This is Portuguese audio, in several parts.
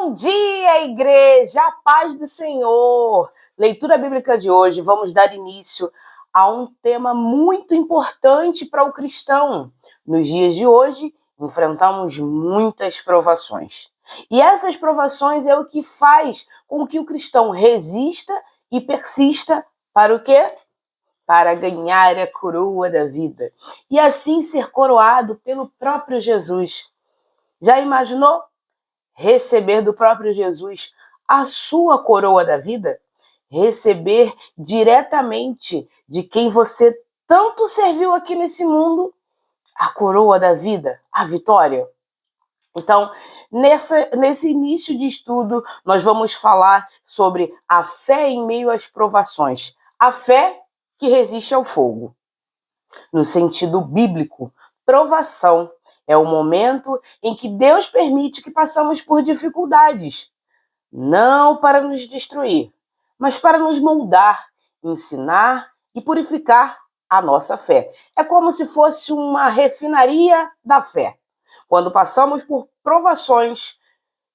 Bom dia, igreja! A paz do Senhor! Leitura bíblica de hoje, vamos dar início a um tema muito importante para o cristão. Nos dias de hoje, enfrentamos muitas provações. E essas provações é o que faz com que o cristão resista e persista para o quê? Para ganhar a coroa da vida. E assim ser coroado pelo próprio Jesus. Já imaginou? Receber do próprio Jesus a sua coroa da vida, receber diretamente de quem você tanto serviu aqui nesse mundo, a coroa da vida, a vitória. Então, nesse início de estudo, nós vamos falar sobre a fé em meio às provações, a fé que resiste ao fogo. No sentido bíblico, provação é o momento em que Deus permite que passamos por dificuldades, não para nos destruir, mas para nos moldar, ensinar e purificar a nossa fé. É como se fosse uma refinaria da fé. Quando passamos por provações,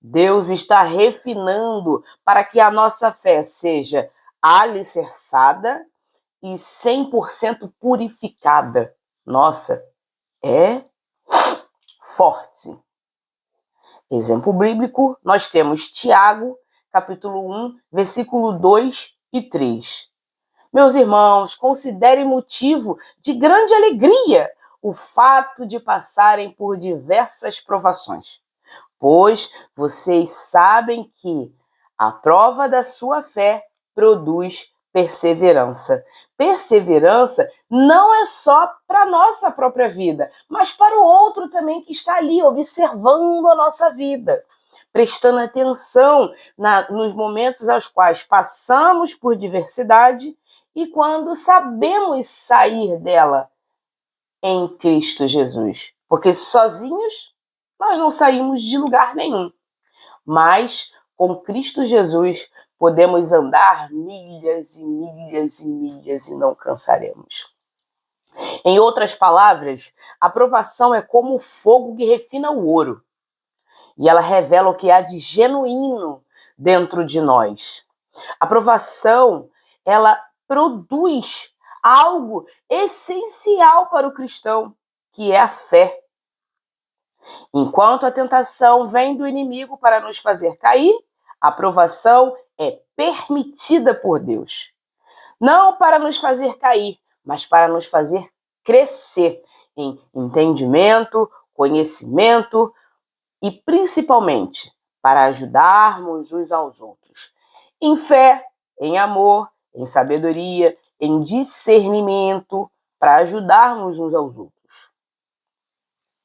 Deus está refinando para que a nossa fé seja alicerçada e 100% purificada. Nossa, é forte. Exemplo bíblico, nós temos Tiago, capítulo 1, versículo 2 e 3. Meus irmãos, considerem motivo de grande alegria o fato de passarem por diversas provações, pois vocês sabem que a prova da sua fé produz perseverança. Perseverança não é só para a nossa própria vida, mas para o outro também que está ali observando a nossa vida, prestando atenção nos momentos aos quais passamos por diversidade e quando sabemos sair dela em Cristo Jesus. Porque sozinhos nós não saímos de lugar nenhum, mas com Cristo Jesus podemos andar milhas e milhas e milhas e não cansaremos. Em outras palavras, a provação é como o fogo que refina o ouro. E ela revela o que há de genuíno dentro de nós. A provação, ela produz algo essencial para o cristão, que é a fé. Enquanto a tentação vem do inimigo para nos fazer cair, a provação é permitida por Deus. Não para nos fazer cair, mas para nos fazer crescer em entendimento, conhecimento e, principalmente, para ajudarmos uns aos outros. Em fé, em amor, em sabedoria, em discernimento, para ajudarmos uns aos outros.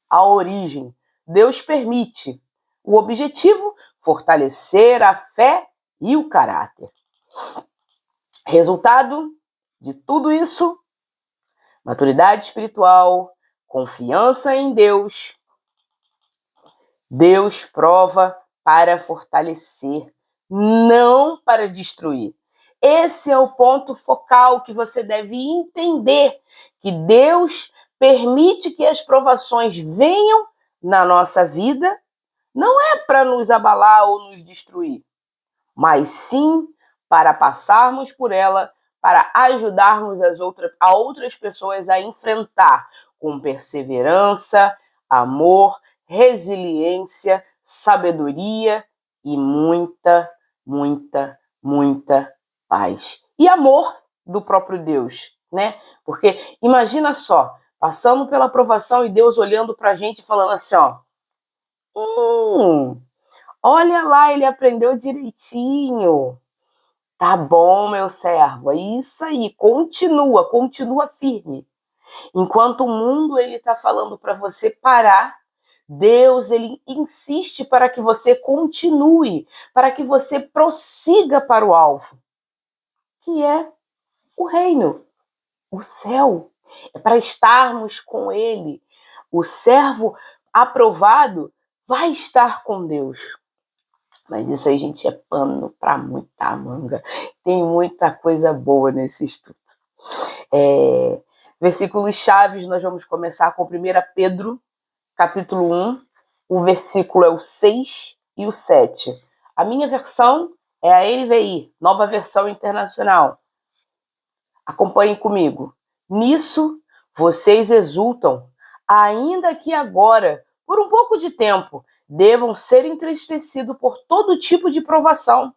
A origem, Deus permite. O objetivo, fortalecer a fé e o caráter. Resultado de tudo isso, maturidade espiritual, confiança em Deus. Deus prova para fortalecer, não para destruir. Esse é o ponto focal que você deve entender, que Deus permite que as provações venham na nossa vida, não é para nos abalar ou nos destruir, mas sim para passarmos por ela, para ajudarmos a outras pessoas a enfrentar com perseverança, amor, resiliência, sabedoria e muita, muita, muita paz. E amor do próprio Deus, né? Porque imagina só, passando pela provação e Deus olhando pra gente e falando assim, ó, olha lá, ele aprendeu direitinho. Tá bom, meu servo, é isso aí, continua firme. Enquanto o mundo ele tá falando para você parar, Deus ele insiste para que você continue, para que você prossiga para o alvo, que é o reino, o céu. É para estarmos com ele. O servo aprovado vai estar com Deus. Mas isso aí, gente, é pano para muita manga. Tem muita coisa boa nesse estudo. Versículos chaves, nós vamos começar com 1 Pedro, capítulo 1. O versículo é o 6 e o 7. A minha versão é a NVI, Nova Versão Internacional. Acompanhem comigo. Nisso, vocês exultam, ainda que agora, por um pouco de tempo, devam ser entristecidos por todo tipo de provação.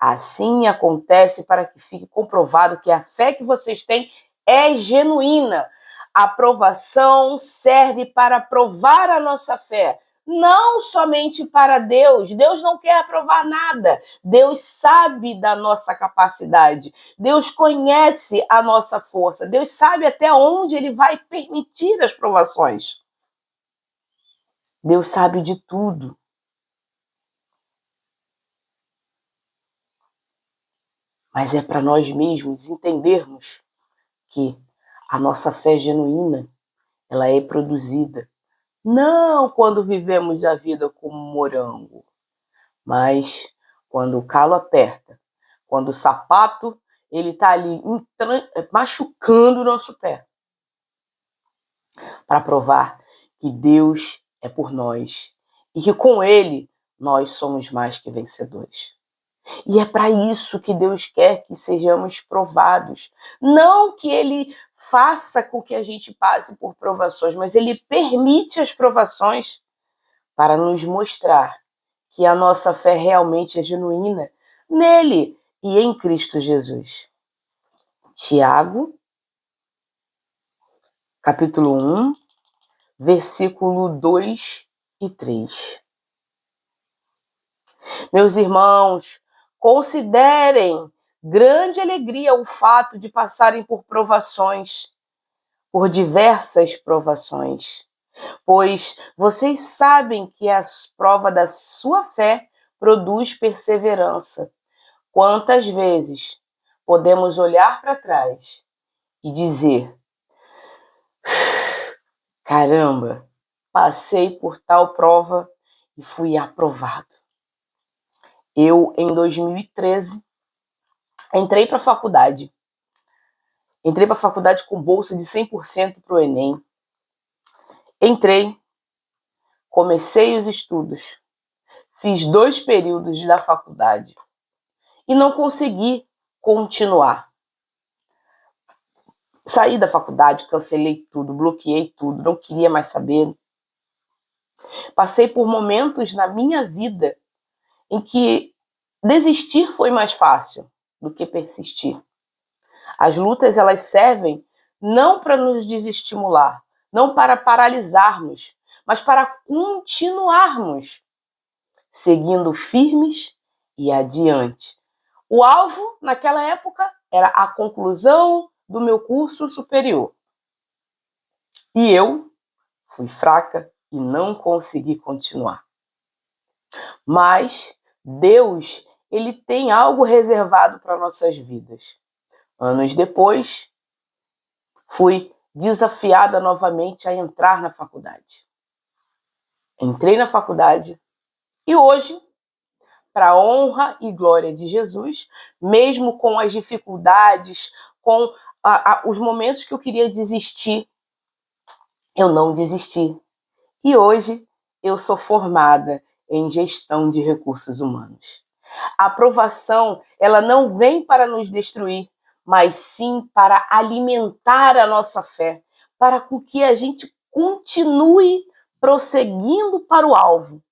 Assim acontece para que fique comprovado que a fé que vocês têm é genuína. A provação serve para provar a nossa fé, não somente para Deus. Deus não quer aprovar nada. Deus sabe da nossa capacidade. Deus conhece a nossa força. Deus sabe até onde Ele vai permitir as provações. Deus sabe de tudo. Mas é para nós mesmos entendermos que a nossa fé genuína, ela é produzida não quando vivemos a vida como morango, mas quando o calo aperta, quando o sapato ele está ali machucando o nosso pé, para provar que Deus é por nós e que com Ele nós somos mais que vencedores. E é para isso que Deus quer que sejamos provados. Não que Ele faça com que a gente passe por provações, mas Ele permite as provações para nos mostrar que a nossa fé realmente é genuína nele e em Cristo Jesus. Tiago, capítulo 1, versículo 2 e 3. Meus irmãos, considerem grande alegria o fato de passarem por provações, por diversas provações, pois vocês sabem que a prova da sua fé produz perseverança. Quantas vezes podemos olhar para trás e dizer: caramba, passei por tal prova e fui aprovado. Eu, em 2013, entrei para a faculdade. Entrei para a faculdade com bolsa de 100% para o Enem. Entrei, comecei os estudos, fiz 2 períodos da faculdade e não consegui continuar. Saí da faculdade, cancelei tudo, bloqueei tudo, não queria mais saber. Passei por momentos na minha vida em que desistir foi mais fácil do que persistir. As lutas, elas servem não para nos desestimular, não para paralisarmos, mas para continuarmos seguindo firmes e adiante. O alvo, naquela época, era a conclusão do meu curso superior. E eu fui fraca e não consegui continuar. Mas Deus, ele tem algo reservado para nossas vidas. Anos depois, fui desafiada novamente a entrar na faculdade. Entrei na faculdade e hoje, para a honra e glória de Jesus, mesmo com as dificuldades, com os momentos que eu queria desistir, eu não desisti. E hoje eu sou formada em gestão de recursos humanos. A aprovação, ela não vem para nos destruir, mas sim para alimentar a nossa fé, para que a gente continue prosseguindo para o alvo.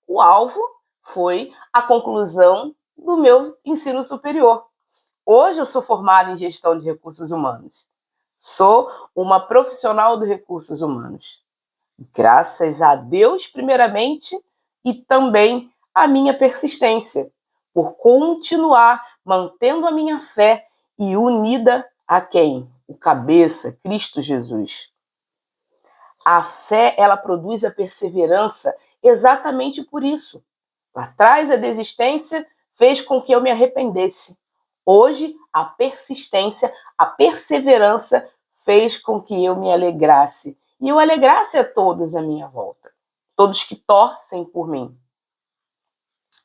O alvo foi a conclusão do meu ensino superior. Hoje eu sou formada em gestão de recursos humanos. Sou uma profissional de recursos humanos. Graças a Deus, primeiramente, e também a minha persistência, por continuar mantendo a minha fé e unida a quem? O cabeça, Cristo Jesus. A fé, ela produz a perseverança exatamente por isso. Lá atrás, a desistência fez com que eu me arrependesse. Hoje, a persistência, a perseverança fez com que eu me alegrasse. E eu alegrasse a todos à minha volta. Todos que torcem por mim.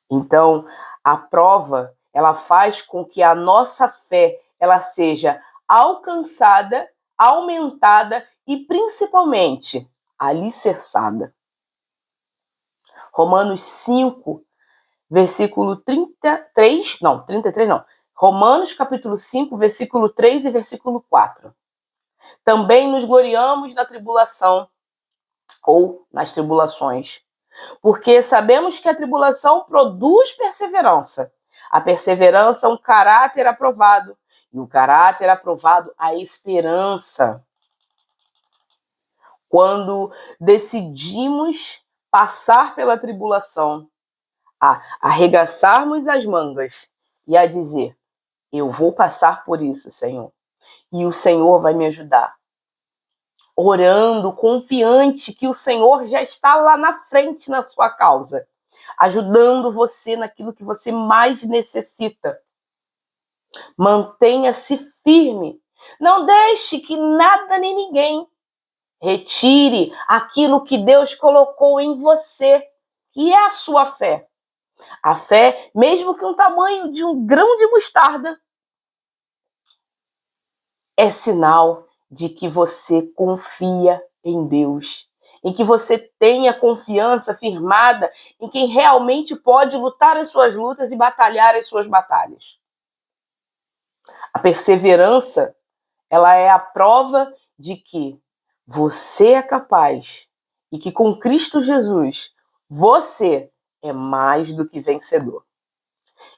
Então, a prova, ela faz com que a nossa fé, ela seja alcançada, aumentada e, principalmente, alicerçada. Romanos 5, versículo 33 não. Romanos capítulo 5, versículo 3 e versículo 4. Também nos gloriamos na tribulação, ou nas tribulações, porque sabemos que a tribulação produz perseverança. A perseverança é um caráter aprovado, e o caráter aprovado, a esperança. Quando decidimos passar pela tribulação, a arregaçarmos as mangas e a dizer: eu vou passar por isso, Senhor, e o Senhor vai me ajudar. Orando, confiante que o Senhor já está lá na frente na sua causa, ajudando você naquilo que você mais necessita. Mantenha-se firme. Não deixe que nada nem ninguém retire aquilo que Deus colocou em você, que é a sua fé. A fé, mesmo que um tamanho de um grão de mostarda, é sinal de que você confia em Deus, em que você tenha confiança firmada em quem realmente pode lutar as suas lutas e batalhar as suas batalhas. A perseverança, ela é a prova de que você é capaz e que com Cristo Jesus você é mais do que vencedor.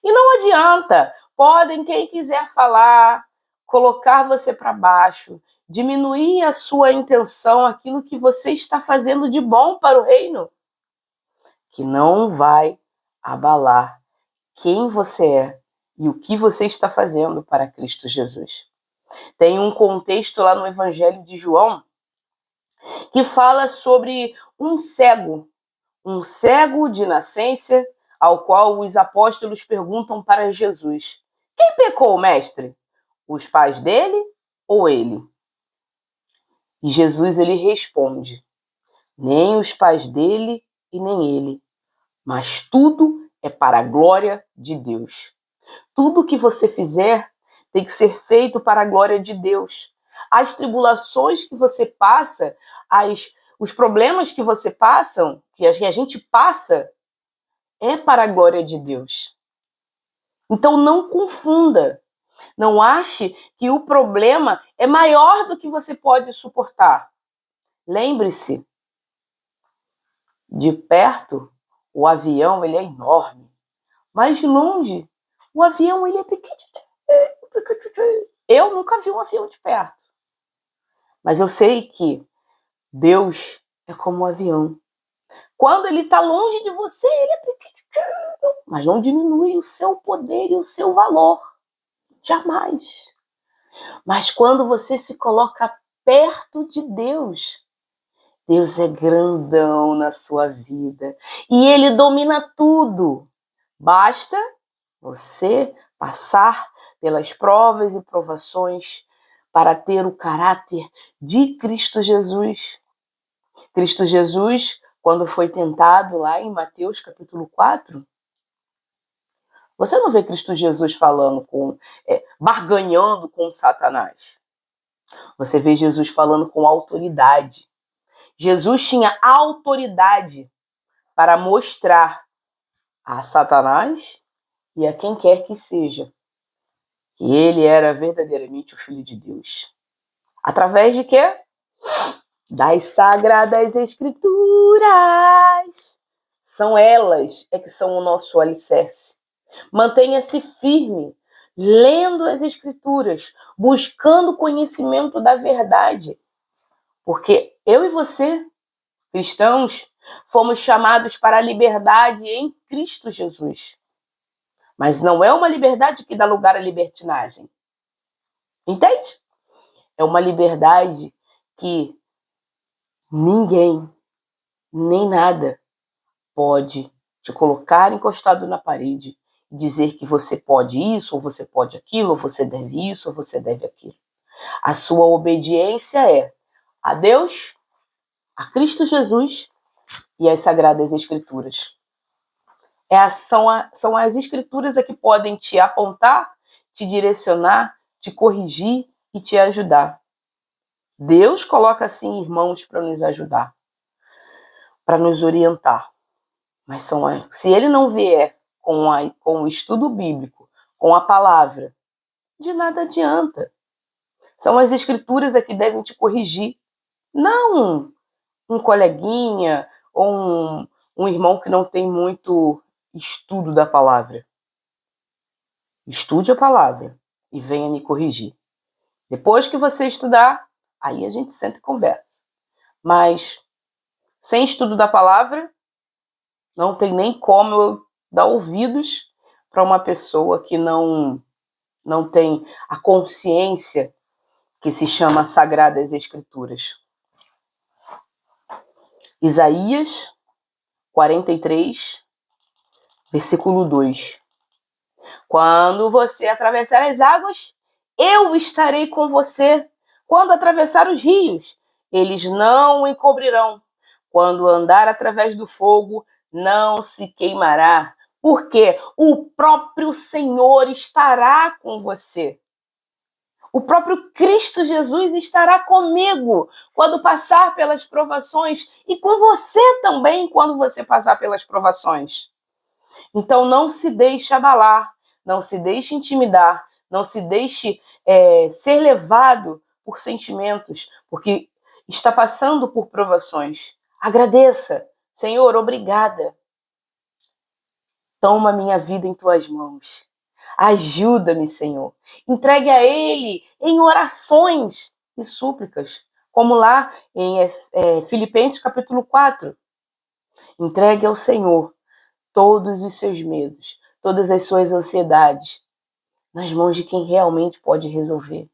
E não adianta, podem quem quiser falar, colocar você para baixo, diminuir a sua intenção, aquilo que você está fazendo de bom para o reino, que não vai abalar quem você é e o que você está fazendo para Cristo Jesus. Tem um contexto lá no Evangelho de João que fala sobre um cego de nascença, ao qual os apóstolos perguntam para Jesus: quem pecou, mestre? Os pais dele ou ele? E Jesus ele responde: nem os pais dele e nem ele, mas tudo é para a glória de Deus. Tudo que você fizer tem que ser feito para a glória de Deus. As tribulações que você passa, os problemas que você passa, que a gente passa, é para a glória de Deus. Então não confunda. Não ache que o problema é maior do que você pode suportar. Lembre-se, de perto, o avião ele é enorme. Mas de longe, o avião ele é pequeno. Eu nunca vi um avião de perto. Mas eu sei que Deus é como um avião. Quando ele está longe de você, ele é pequeno. Mas não diminui o seu poder e o seu valor. Jamais. Mas quando você se coloca perto de Deus, Deus é grandão na sua vida. E Ele domina tudo. Basta você passar pelas provas e provações para ter o caráter de Cristo Jesus. Cristo Jesus, quando foi tentado lá em Mateus capítulo 4, você não vê Cristo Jesus falando barganhando com Satanás. Você vê Jesus falando com autoridade. Jesus tinha autoridade para mostrar a Satanás e a quem quer que seja que ele era verdadeiramente o Filho de Deus. Através de quê? Das Sagradas Escrituras. São elas que são o nosso alicerce. Mantenha-se firme, lendo as Escrituras, buscando conhecimento da verdade. Porque eu e você, cristãos, fomos chamados para a liberdade em Cristo Jesus. Mas não é uma liberdade que dá lugar à libertinagem. Entende? É uma liberdade que ninguém, nem nada, pode te colocar encostado na parede e dizer que você pode isso, ou você pode aquilo, ou você deve isso, ou você deve aquilo. A sua obediência é a Deus, a Cristo Jesus e às Sagradas Escrituras. São as Escrituras que podem te apontar, te direcionar, te corrigir e te ajudar. Deus coloca, assim, irmãos para nos ajudar, para nos orientar. Mas se ele não vier com o estudo bíblico, com a palavra, de nada adianta. São as escrituras que devem te corrigir, não um coleguinha ou um irmão que não tem muito estudo da palavra. Estude a palavra e venha me corrigir. Depois que você estudar, aí a gente senta e conversa. Mas sem estudo da palavra, não tem nem como eu dar ouvidos para uma pessoa que não tem a consciência que se chama Sagradas Escrituras. Isaías 43, versículo 2. Quando você atravessar as águas, eu estarei com você. Quando atravessar os rios, eles não o encobrirão. Quando andar através do fogo, não se queimará, porque o próprio Senhor estará com você. O próprio Cristo Jesus estará comigo quando passar pelas provações e com você também quando você passar pelas provações. Então não se deixe abalar, não se deixe intimidar, não se deixe ser levado por sentimentos, porque está passando por provações. Agradeça. Senhor, obrigada. Toma minha vida em tuas mãos. Ajuda-me, Senhor. Entregue a Ele em orações e súplicas, como lá em Filipenses capítulo 4. Entregue ao Senhor todos os seus medos, todas as suas ansiedades, nas mãos de quem realmente pode resolver.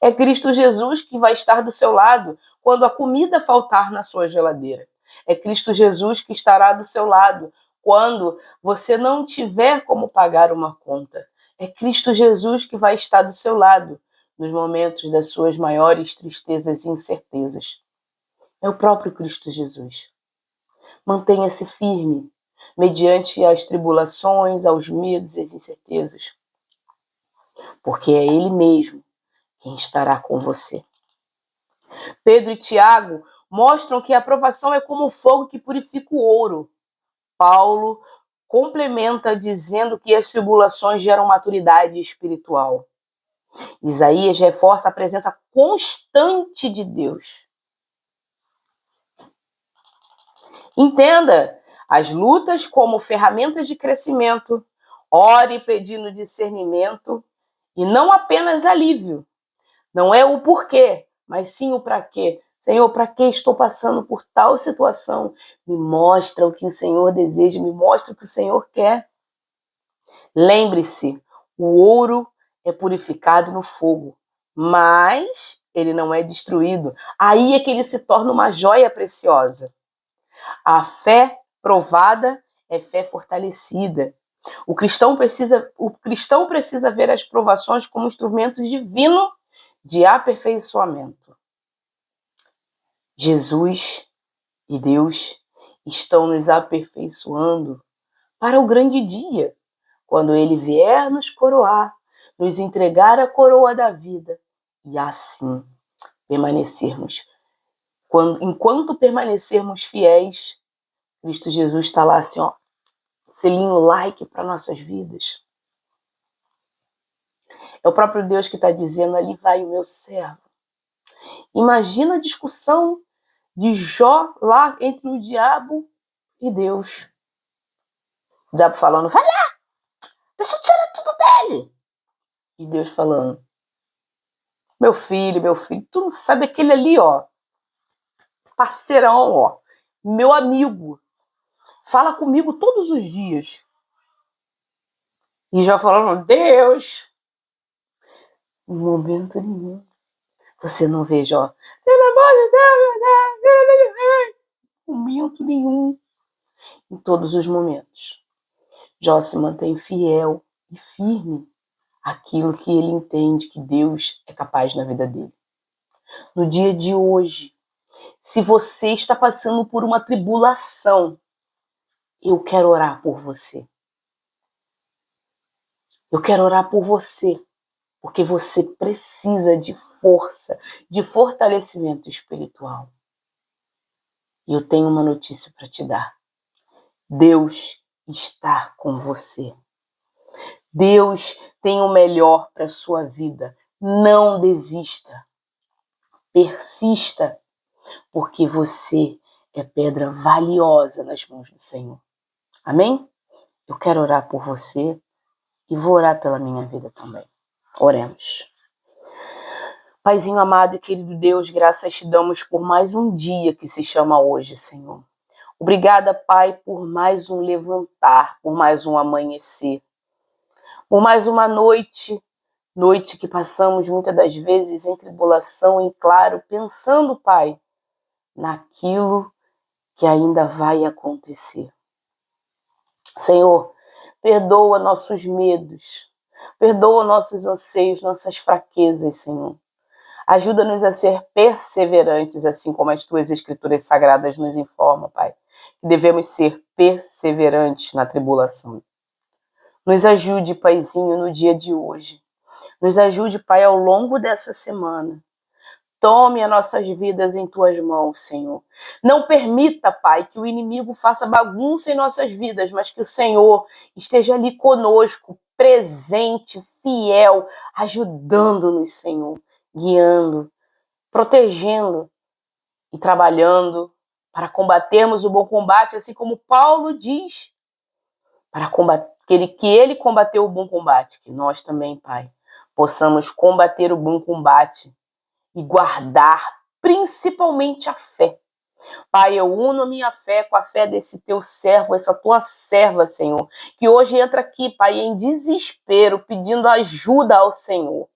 É Cristo Jesus que vai estar do seu lado quando a comida faltar na sua geladeira. É Cristo Jesus que estará do seu lado quando você não tiver como pagar uma conta. É Cristo Jesus que vai estar do seu lado nos momentos das suas maiores tristezas e incertezas. É o próprio Cristo Jesus. Mantenha-se firme mediante as tribulações, aos medos e as incertezas, porque é Ele mesmo quem estará com você. Pedro e Tiago mostram que a provação é como o fogo que purifica o ouro. Paulo complementa dizendo que as tribulações geram maturidade espiritual. Isaías reforça a presença constante de Deus. Entenda as lutas como ferramentas de crescimento. Ore pedindo discernimento e não apenas alívio. Não é o porquê, mas sim o para quê. Senhor, para que estou passando por tal situação? Me mostra o que o Senhor deseja, me mostra o que o Senhor quer. Lembre-se, o ouro é purificado no fogo, mas ele não é destruído. Aí é que ele se torna uma joia preciosa. A fé provada é fé fortalecida. O cristão precisa ver as provações como instrumentos divinos de aperfeiçoamento. Jesus e Deus estão nos aperfeiçoando para o grande dia, quando Ele vier nos coroar, nos entregar a coroa da vida e assim permanecermos. Enquanto permanecermos fiéis, Cristo Jesus está lá assim, ó, selinho like para nossas vidas. É o próprio Deus que está dizendo, ali vai o meu servo. Imagina a discussão de Jó lá entre o diabo e Deus. O diabo falando, vai lá, deixa eu tirar tudo dele. E Deus falando, meu filho, tu não sabe aquele ali, ó, parceirão, ó, meu amigo, fala comigo todos os dias. E Jó falando, Deus, em momento nenhum, você não vê Jó, pelo amor de Deus, em momento nenhum, em todos os momentos. Jó se mantém fiel e firme àquilo que ele entende que Deus é capaz na vida dele. No dia de hoje, se você está passando por uma tribulação, eu quero orar por você. Eu quero orar por você, porque você precisa de força, de fortalecimento espiritual. E eu tenho uma notícia para te dar. Deus estar com você. Deus tem o melhor para a sua vida. Não desista. Persista, porque você é pedra valiosa nas mãos do Senhor. Amém? Eu quero orar por você e vou orar pela minha vida também. Oremos. Paizinho amado e querido Deus, graças te damos por mais um dia que se chama hoje, Senhor. Obrigada, Pai, por mais um levantar, por mais um amanhecer, por mais uma noite que passamos muitas das vezes em tribulação, em claro, pensando, Pai, naquilo que ainda vai acontecer. Senhor, perdoa nossos medos, perdoa nossos anseios, nossas fraquezas, Senhor. Ajuda-nos a ser perseverantes, assim como as tuas escrituras sagradas nos informam, Pai. Que devemos ser perseverantes na tribulação. Nos ajude, Paizinho, no dia de hoje. Nos ajude, Pai, ao longo dessa semana. Tome as nossas vidas em tuas mãos, Senhor. Não permita, Pai, que o inimigo faça bagunça em nossas vidas, mas que o Senhor esteja ali conosco, presente, fiel, ajudando-nos, Senhor, guiando, protegendo e trabalhando para combatermos o bom combate, assim como Paulo diz, para combater, que ele combateu o bom combate, que nós também, Pai, possamos combater o bom combate e guardar principalmente a fé. Pai, eu uno a minha fé com a fé desse teu servo, essa tua serva, Senhor, que hoje entra aqui, Pai, em desespero, pedindo ajuda ao Senhor.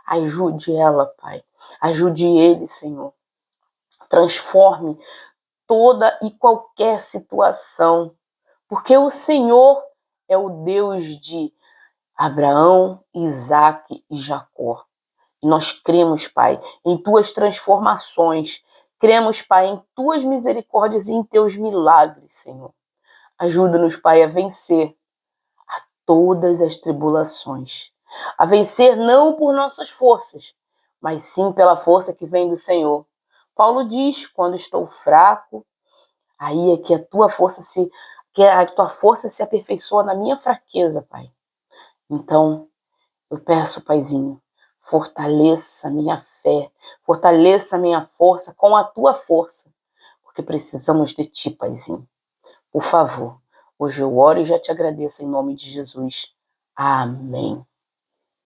Ajude ela, Pai. Ajude ele, Senhor. Transforme toda e qualquer situação, porque o Senhor é o Deus de Abraão, Isaque e Jacó. E nós cremos, Pai, em tuas transformações, cremos, Pai, em tuas misericórdias e em teus milagres, Senhor. Ajuda-nos, Pai, a vencer a todas as tribulações, a vencer não por nossas forças, mas sim pela força que vem do Senhor. Paulo diz: quando estou fraco, aí é que a tua força se aperfeiçoa na minha fraqueza, Pai. Então, eu peço, Paizinho, fortaleça minha fé, fortaleça minha força com a tua força, porque precisamos de ti, Paizinho. Por favor, hoje eu oro e já te agradeço em nome de Jesus. Amém.